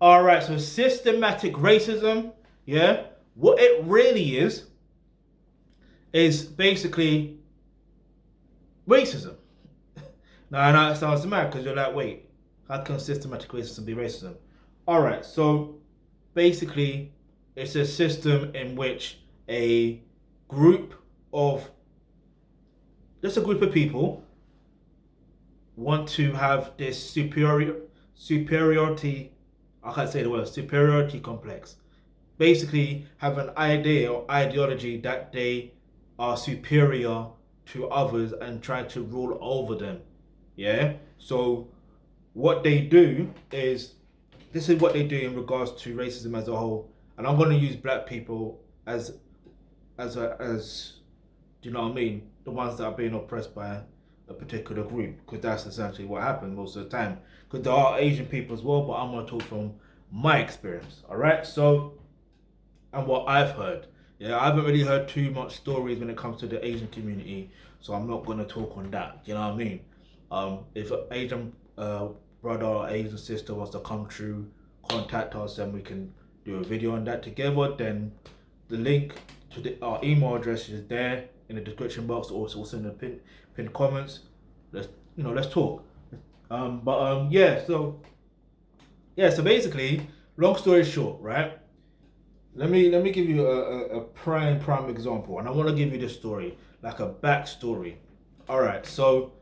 All right, so systematic racism, yeah, what it really is basically racism. Now, I know it sounds mad because you're like, wait, how can systematic racism be racism? All right, so basically, it's a system in which a group of, just a group of people want to have this superiority, I can't say the word, superiority complex. Basically have an idea or ideology that they are superior to others and try to rule over them. Yeah. So what they do is, this is what they do in regards to racism as a whole, and I'm going to use black people as do you know what I mean, the ones that are being oppressed by a particular group, because that's essentially what happens most of the time. Because there are Asian people as well, but I'm going to talk from my experience. All right. So, and what I've heard. Yeah, I haven't really heard too much stories when it comes to the Asian community, so I'm not gonna talk on that. You know what I mean? If an Asian brother or Asian sister wants to come through, contact us, and we can do a video on that together. Then the link to our email address is there in the description box, also in the pinned comments. Let's talk. So basically, long story short, right? Let me give you a prime example, and I want to give you this story, like a backstory. All right, so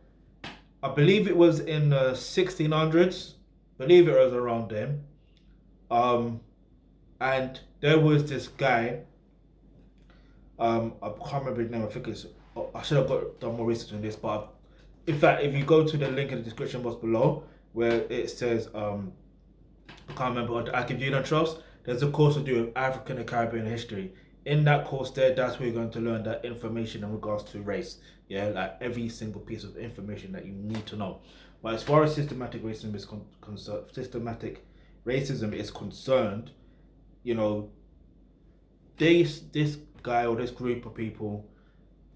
I believe it was in the 1600s. Believe it was around then. Um, and there was this guy. I can't remember his name. I think it's. I should have done more research on this, but in fact, if you go to the link in the description box below, where it says I can't remember, on the Thealkebulantrust, there's a course to do with African and Caribbean history. In that course there, that's where you're going to learn that information in regards to race. Yeah, like every single piece of information that you need to know. But as far as systematic racism is concerned, you know, this guy or this group of people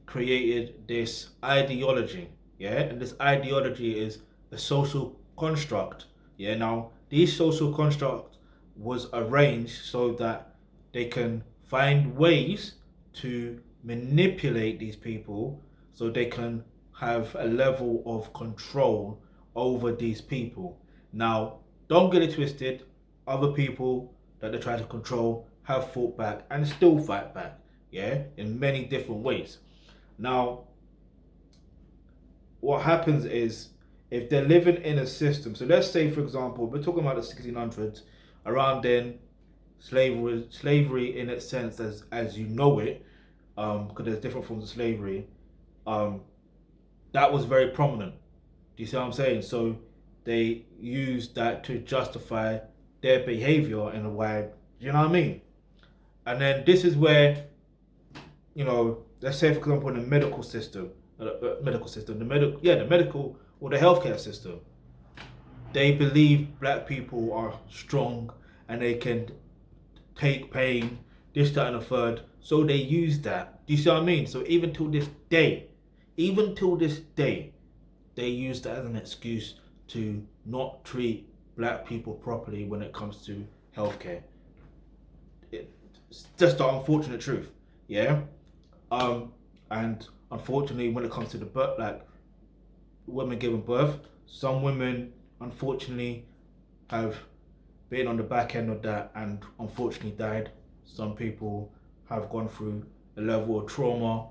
created this ideology. Yeah, and this ideology is a social construct. Yeah, now these social construct was arranged so that they can find ways to manipulate these people so they can have a level of control over these people. Now, don't get it twisted. Other people that they try to control have fought back and still fight back, yeah, in many different ways. Now, what happens is, if they're living in a system, so let's say for example, we're talking about the 1600s, around then, slavery in its sense as you know it, because there's different forms of slavery, um, that was very prominent. Do you see what I'm saying? So they used that to justify their behavior in a way. Do you know what I mean? And then this is where, let's say for example in the medical system, the medical or the healthcare system, they believe black people are strong and they can take pain, this, that, and the third. So they use that. Do you see what I mean? So even till this day, they use that as an excuse to not treat black people properly when it comes to healthcare. It's just the unfortunate truth, yeah. And unfortunately, when it comes to the birth, like women giving birth, some women unfortunately have been on the back end of that and unfortunately died. Some people have gone through a level of trauma,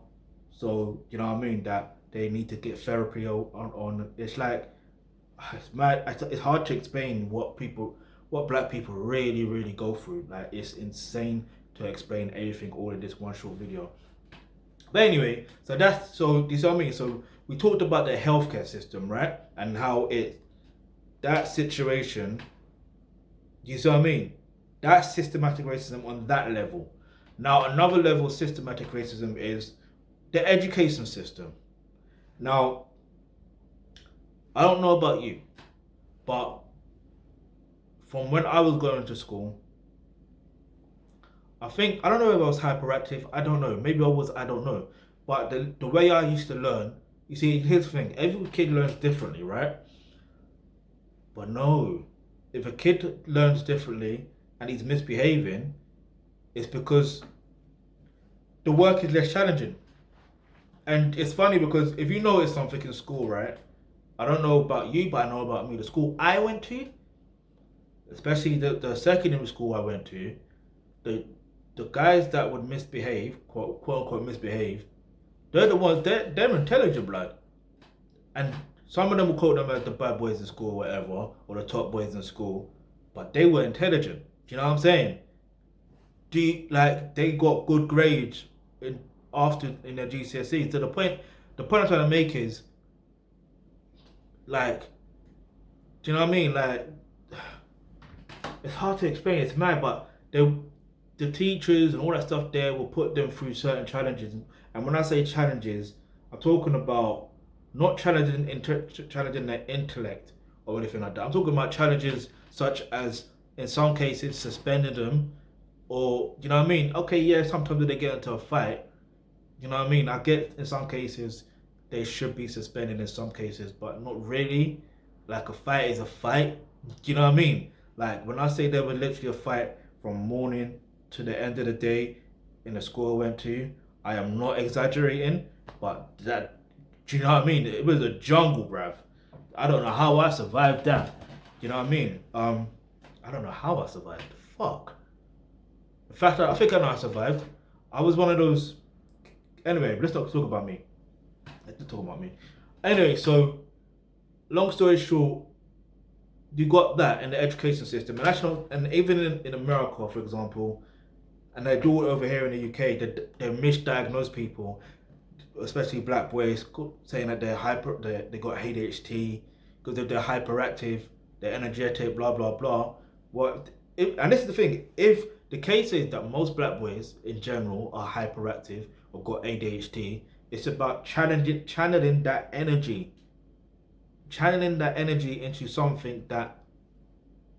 so you know what I mean, that they need to get therapy on. It's like it's mad. It's hard to explain what black people really go through. Like it's insane to explain everything all in this one short video. But anyway, so you see what I mean. So we talked about the healthcare system, right, and how that situation. You see what I mean? That's systematic racism on that level. Now another level of systematic racism is the education system. Now I don't know about you, but from when I was going to school, I don't know if I was hyperactive. I don't know. Maybe I was. I don't know. But the way I used to learn, you see, here's the thing. Every kid learns differently, right? But no, if a kid learns differently and he's misbehaving, it's because the work is less challenging. And it's funny because if you notice something in school, right? I don't know about you, but I know about me. The school I went to, especially the secondary school I went to, the the guys that would misbehave, quote unquote misbehave, they're the ones they're intelligent blood. And some of them will quote them as the bad boys in school or whatever, or the top boys in school, but they were intelligent. Do you know what I'm saying? Like they got good grades in after in their GCSE. So the point I'm trying to make is like, do you know what I mean? Like, it's hard to explain. It's mad, but the teachers and all that stuff there will put them through certain challenges. And when I say challenges, I'm talking about not challenging their intellect or anything like that. I'm talking about challenges such as, in some cases, suspending them, or you know what I mean. Okay, yeah, sometimes they get into a fight. You know what I mean. I get in some cases they should be suspended in some cases, but not really. Like a fight is a fight. Do you know what I mean? Like when I say there was literally a fight from morning to the end of the day in the school I went to, I am not exaggerating, but that, do you know what I mean? It was a jungle, bruv. I don't know how I survived that. You know what I mean? I don't know how I survived. Fuck. In fact, I think I know I survived. I was one of those. Anyway, let's not talk about me. Let's not talk about me. Anyway, so long story short, you got that in the education system, and national, and even in America, for example, and they do it over here in the UK. They misdiagnose people, especially black boys, saying that they got ADHD because they're hyperactive, they're energetic, blah blah blah. And this is the thing: if the case is that most black boys in general are hyperactive or got ADHD, it's about channeling that energy into something that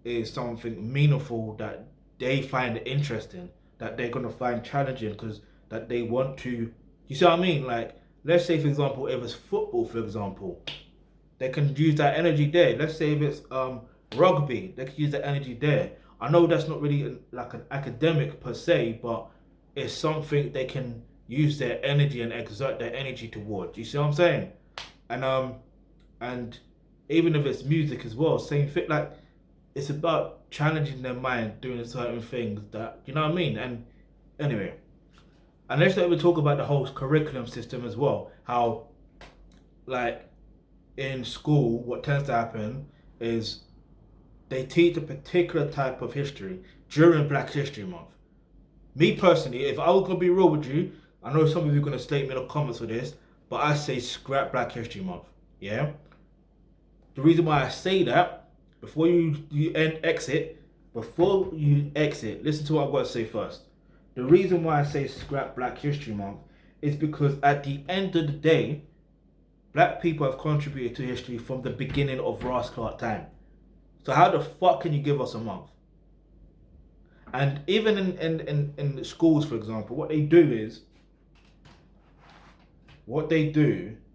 is something meaningful, that they find interesting, that they're gonna find challenging, because that they want to. You see what I mean? Like, let's say for example, if it's football, for example, they can use that energy there. Let's say if it's rugby, they can use that energy there. I know that's not really like an academic per se, but it's something they can use their energy and exert their energy towards. You see what I'm saying? And even if it's music as well, same thing. Like, it's about challenging their mind, doing certain things that, you know what I mean. And anyway, and let's not even talk about the whole curriculum system as well. How, like, in school, what tends to happen is they teach a particular type of history during Black History Month. Me personally, if I was gonna be real with you, I know some of you are gonna state me in the comments for this, but I say scrap Black History Month. Yeah. The reason why I say that, before you exit, listen to what I've got to say first. The reason why I say scrap Black History Month is because at the end of the day, black people have contributed to history from the beginning of Ross Clark time. So how the fuck can you give us a month? And even in the schools, for example, what they do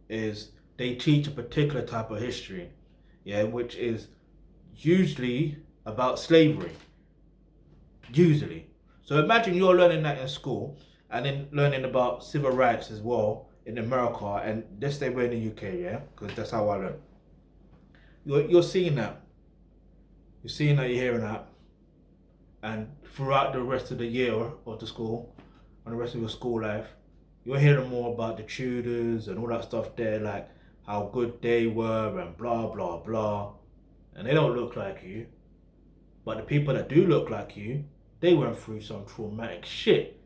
is they teach a particular type of history, yeah, which is usually about slavery. Usually. So imagine you're learning that in school and then learning about civil rights as well in America, and let's say we're in the UK, yeah, because that's how I learn. You're seeing that. You're seeing that, you're hearing that. And throughout the rest of the year or the school, and the rest of your school life, you're hearing more about the Tudors and all that stuff there, like how good they were and blah, blah, blah. And they don't look like you. But the people that do look like you, they went through some traumatic shit.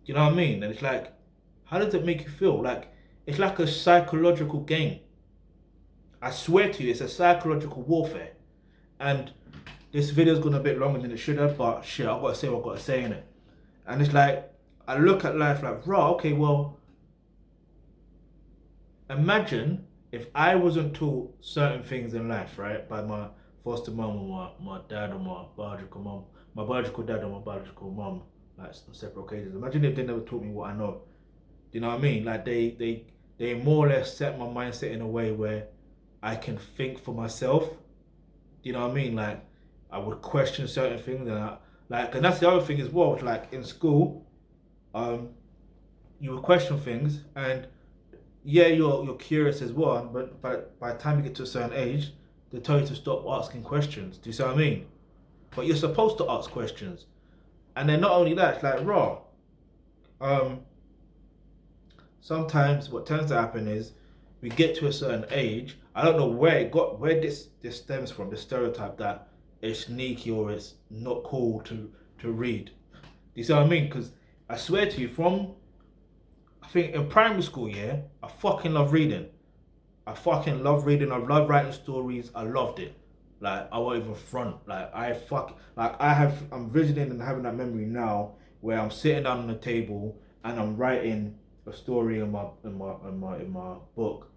You know what I mean? And it's like, how does it make you feel? Like, it's like a psychological game. I swear to you, it's a psychological warfare. And this video's gone a bit longer than it should have, but shit, I've got to say what I've got to say in it. And it's like, I look at life like, right, okay, well, imagine if I wasn't taught certain things in life, right, by my foster mum or my dad or my biological mum, my biological dad or my biological mum, like on separate occasions. Imagine if they never taught me what I know. Do you know what I mean? Like they more or less set my mindset in a way where I can think for myself. You know what I mean? Like I would question certain things, and that's the other thing as well. Like in school, um, you would question things, and yeah, you're curious as well. But by the time you get to a certain age, they tell you to stop asking questions. Do you see what I mean? But you're supposed to ask questions, and then not only that, it's like raw. Um, Sometimes what tends to happen is we get to a certain age. I don't know where this stems from, the stereotype that it's sneaky or it's not cool to read. Do you see what I mean? Because I swear to you, from I think in primary school, yeah, I fucking love reading. I fucking love reading. I love writing stories. I loved it. Like I won't even front. I'm visioning and having that memory now where I'm sitting down on the table and I'm writing a story in my book.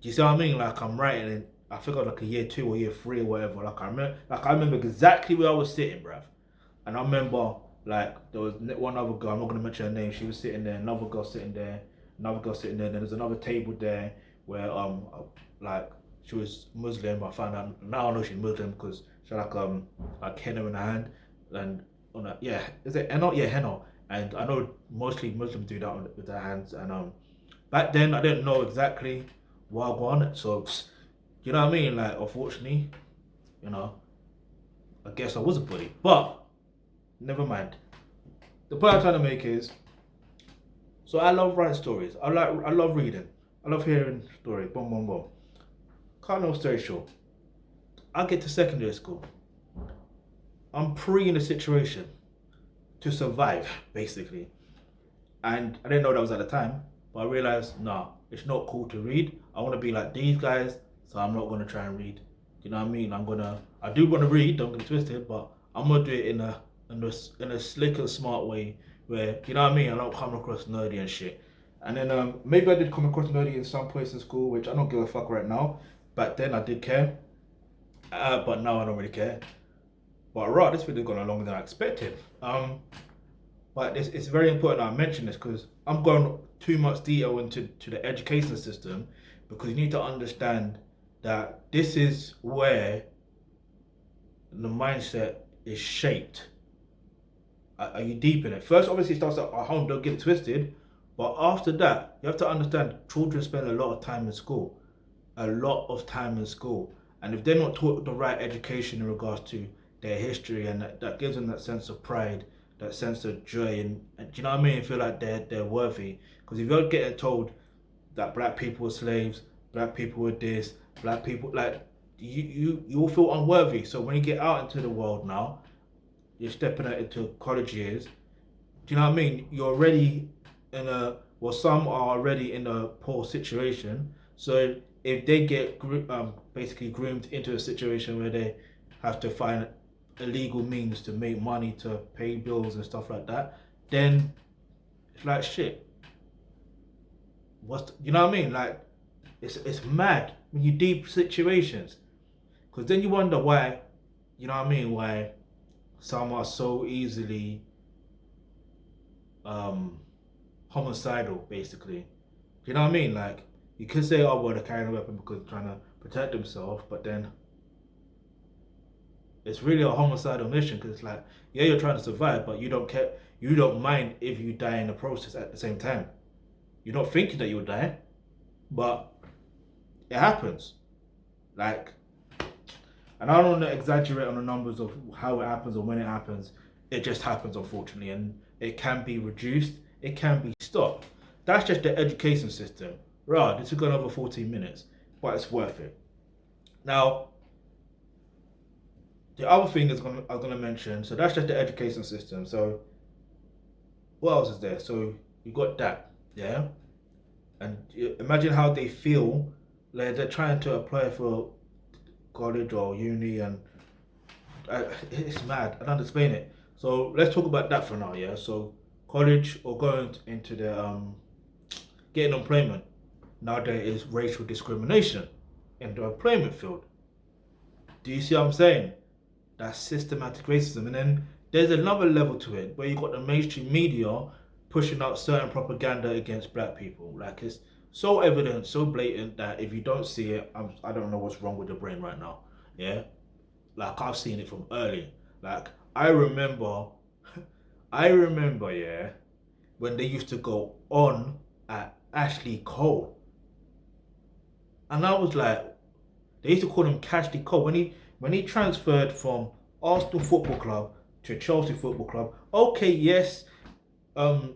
Do you see what I mean? Like I'm writing it. I think I was like a year 2 or year 3 or whatever. Like I remember exactly where I was sitting, bruv. And I remember like there was one other girl. I'm not gonna mention her name. She was sitting there. Another girl sitting there. Another girl sitting there. Then there's another table there where like she was Muslim. I found out now I know she's Muslim because she had like henna in her hand and on a yeah is it henna, yeah, henna. And I know mostly Muslims do that with their hands. And back then I didn't know exactly what I wanted. So you know what I mean. Like unfortunately, you know, I guess I was a bully, but never mind. The point I'm trying to make is, so I love writing stories. I love reading. I love hearing stories. Boom, boom, boom. Cut no story short. I get to secondary school. I'm pre in a situation to survive, basically. And I didn't know that was at the time, but I realized, nah, it's not cool to read. I want to be like these guys, so I'm not gonna try and read. You know what I mean? I do want to read. Don't get it twisted, but I'm gonna do it in a slick and smart way where you know what I mean. I don't come across nerdy and shit. And then maybe I did come across nerdy in some place in school, which I don't give a fuck right now. Back then I did care, but now I don't really care. But right, this video gone longer than I expected. But it's very important that I mention this because I'm going too much detail into the education system because you need to understand that this is where the mindset is shaped. Are you deep in it? First, obviously, it starts at home, don't get it twisted. But after that, you have to understand children spend a lot of time in school. A lot of time in school. And if they're not taught the right education in regards to their history and that gives them that sense of pride, that sense of joy, and do you know what I mean? Feel like they're worthy. Because if you're getting told that black people were slaves, black people were this, black people like you will feel unworthy. So when you get out into the world now, you're stepping out into college years. Do you know what I mean? You're already in a well, some are already in a poor situation. So if they get basically groomed into a situation where they have to find illegal means to make money to pay bills and stuff like that, then it's like shit. You know what I mean? Like it's mad when you deep situations, because then you wonder why. You know what I mean? Why some are so easily homicidal, basically. You know what I mean? Like you could say, oh well, they're carrying a weapon because they're trying to protect themselves, but then it's really a homicidal mission because it's like, yeah, you're trying to survive, but you don't care. You don't mind if you die in the process at the same time. You're not thinking that you'll die, but it happens. Like, and I don't want to exaggerate on the numbers of how it happens or when it happens. It just happens, unfortunately, and it can be reduced. It can be stopped. That's just the education system. Right, this took another 14 minutes, but it's worth it. Now, the other thing I'm gonna mention, so that's just the education system. So what else is there? So you got that, yeah? And imagine how they feel like they're trying to apply for college or uni, and it's mad. I don't explain it. So let's talk about that for now, yeah? So college or going into the getting employment. Now there is racial discrimination in the employment field. Do you see what I'm saying? That's systematic racism. And then there's another level to it where you've got the mainstream media pushing out certain propaganda against black people. Like it's so evident, so blatant that if you don't see it, I don't know what's wrong with the brain right now. Yeah. like I've seen it from early. Like I remember, I remember, yeah, when they used to go on at Ashley Cole, and I was like, they used to call him Cashley Cole when he transferred from Arsenal Football Club to Chelsea Football Club. Okay, yes, um,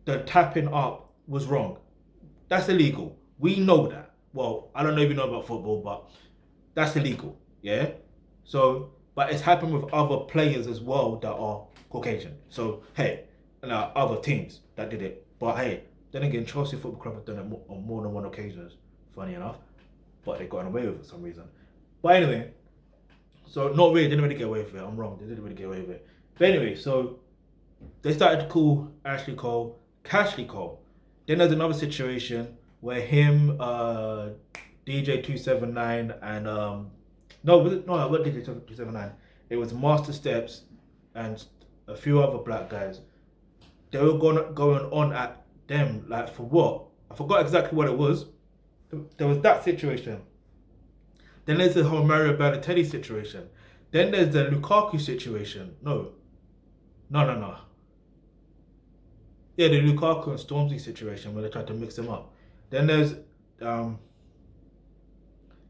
the tapping up was wrong. That's illegal. We know that. Well, I don't know if you know about football, but that's illegal. Yeah. So, but it's happened with other players as well that are Caucasian. So hey, and other teams that did it. But hey, then again, Chelsea Football Club have done it on more than one occasions. Funny enough, but they got away with it for some reason. But anyway, so not really, didn't really get away with it. I'm wrong. They didn't really get away with it. But anyway, so they started to call Ashley Cole Cashley Cole. Then there's another situation where him, DJ 279 and no, was it, no, not DJ 279. It was Master Steps and a few other black guys. They were going on at them like for what? I forgot exactly what it was. There was that situation. Then there's the whole Mario Balotelli situation. Then there's the Lukaku situation. No. Yeah, the Lukaku and Stormzy situation where they tried to mix them up. Then there's um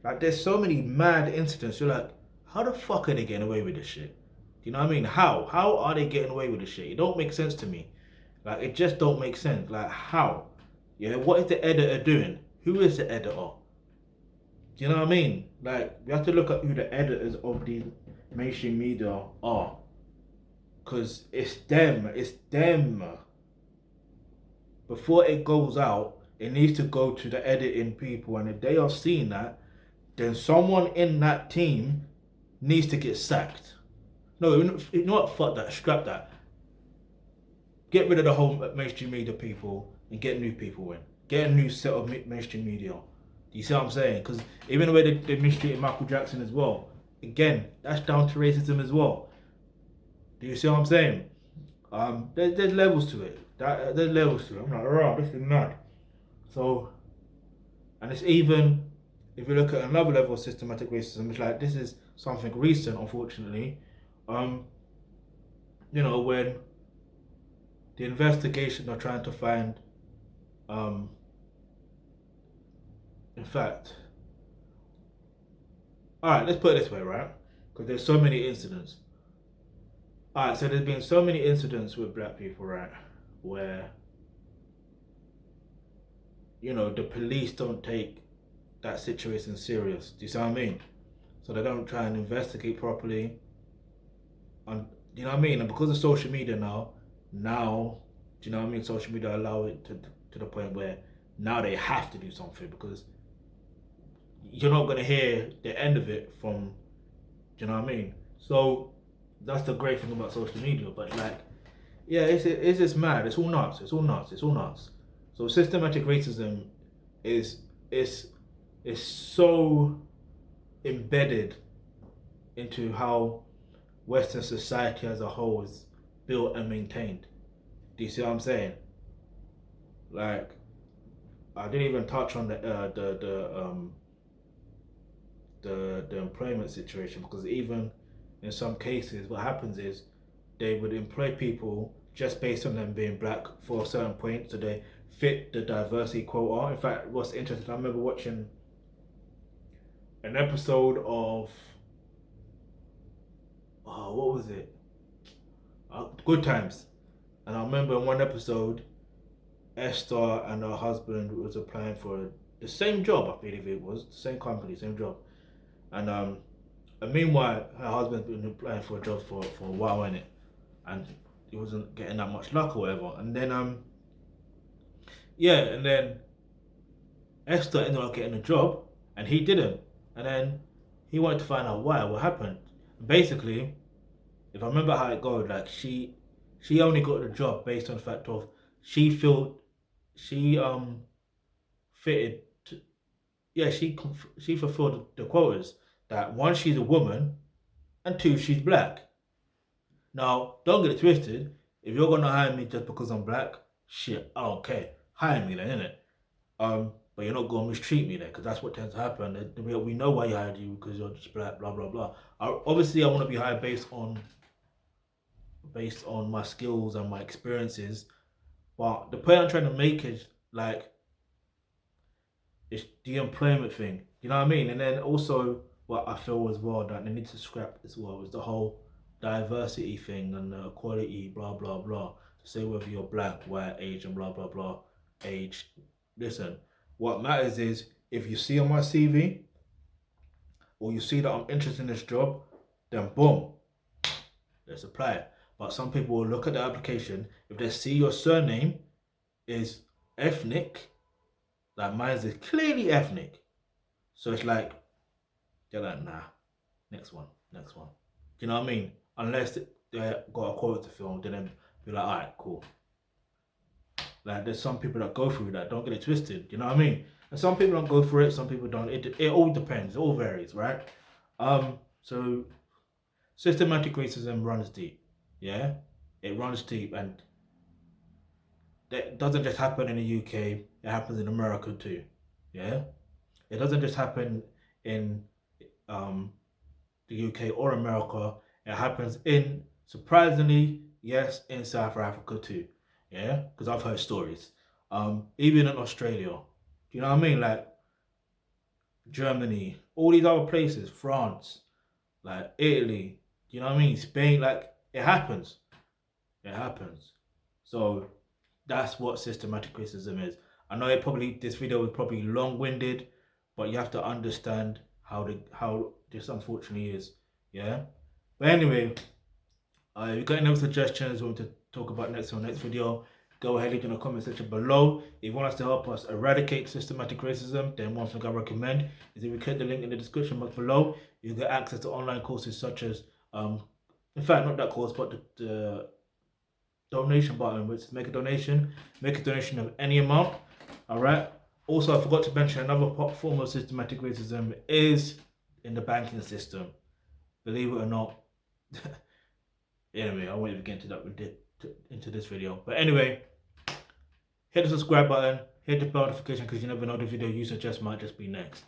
like there's so many mad incidents. You're like, how the fuck are they getting away with this shit? Do you know what I mean? How? How are they getting away with this shit? It don't make sense to me. Like it just don't make sense. Like how? Yeah, what is the editor doing? Who is the editor? Do you know what I mean? Like we have to look at who the editors of the mainstream media are. Cause it's them. It's them. Before it goes out, it needs to go to the editing people, and if they are seeing that, then someone in that team needs to get sacked. No, you know what? Fuck that. Scrap that. Get rid of the whole mainstream media people and get new people in. Get a new set of mainstream media. Do you see what I'm saying? Because even the way they mistreated Michael Jackson as well, again, that's down to racism as well. Do you see what I'm saying? There's levels to it. There's levels to it. I'm like, right, this is mad. So, and it's even, if you look at another level of systematic racism, it's like this is something recent, unfortunately. When the investigation are trying to find, in fact, all right, let's put it this way, right? Because there's so many incidents. All right, so there's been so many incidents with black people, right, where the police don't take that situation serious. Do you see what I mean? So they don't try and investigate properly. And do you know what I mean? And because of social media now, do you know what I mean? Social media allow it to the point where now they have to do something because you're not gonna hear the end of it from. Do you know what I mean? So that's the great thing about social media. But like, yeah, it's just mad. It's all nuts. It's all nuts. It's all nuts. So systematic racism is so embedded into how Western society as a whole is built and maintained. Do you see what I'm saying? Like, I didn't even touch on the employment situation because even in some cases, what happens is they would employ people just based on them being black for a certain point, so they fit the diversity quota. In fact, what's interesting, I remember watching an episode of what was it? Good Times, and I remember in one episode, Esther and her husband was applying for the same job. I believe it was the same company, same job, and meanwhile, her husband's been applying for a job for a while, innit? And he wasn't getting that much luck or whatever. And then and then Esther ended up getting a job and he didn't. And then he wanted to find out why, what happened. Basically, if I remember how it goes, like she only got the job based on the fact of she felt she fitted to, yeah, she fulfilled the quotas that one, she's a woman, and two, she's black. Now, don't get it twisted. If you're gonna hire me just because I'm black, shit, I don't care. Hire me then, innit? but you're not going to mistreat me there, because that's what tends to happen. We know why he hired you, because you're just black, blah blah blah. Obviously, I want to be hired based on my skills and my experiences. But the point I'm trying to make is like it's the employment thing. You know what I mean? And then also what I feel as well that they need to scrap as well is the whole diversity thing and equality, blah blah blah. To say whether you're black, white, Asian, blah blah blah, age. Listen, what matters is if you see on my CV or you see that I'm interested in this job, then boom, let's apply. But some people will look at the application. If they see your surname is ethnic, like mine is clearly ethnic, so it's like they're like, nah, next one, next one. Do you know what I mean? Unless they got a quota to film, then be like, all right, cool. Like there's some people that go through that. Don't get it twisted. You know what I mean? And some people don't go through it. Some people don't. It all depends. It all varies, right? So systematic racism runs deep. Yeah, it runs deep, and that doesn't just happen in the UK. It happens in America too. Yeah, it doesn't just happen in um the UK or America. It happens in, surprisingly, yes, in South Africa too. Yeah, because I've heard stories. Even in Australia. Do you know what I mean? Like Germany, all these other places, France, like Italy. Do you know what I mean? Spain, like it happens. It happens. So that's what systematic racism is. I know this video was probably long-winded, but you have to understand how this unfortunately is. Yeah. But anyway, if you got any other suggestions or want to talk about next on next video, go ahead, leave in the comment section below. If you want us to help us eradicate systematic racism, then one thing I recommend is if you click the link in the description box below, you get access to online courses such as in fact not that course, but the donation button, which is make a donation of any amount. All right. Also, I forgot to mention another form of systematic racism is in the banking system. Believe it or not. Anyway, I won't even get into that into this video. But anyway, hit the subscribe button, hit the bell notification, because you never know the video you suggest might just be next.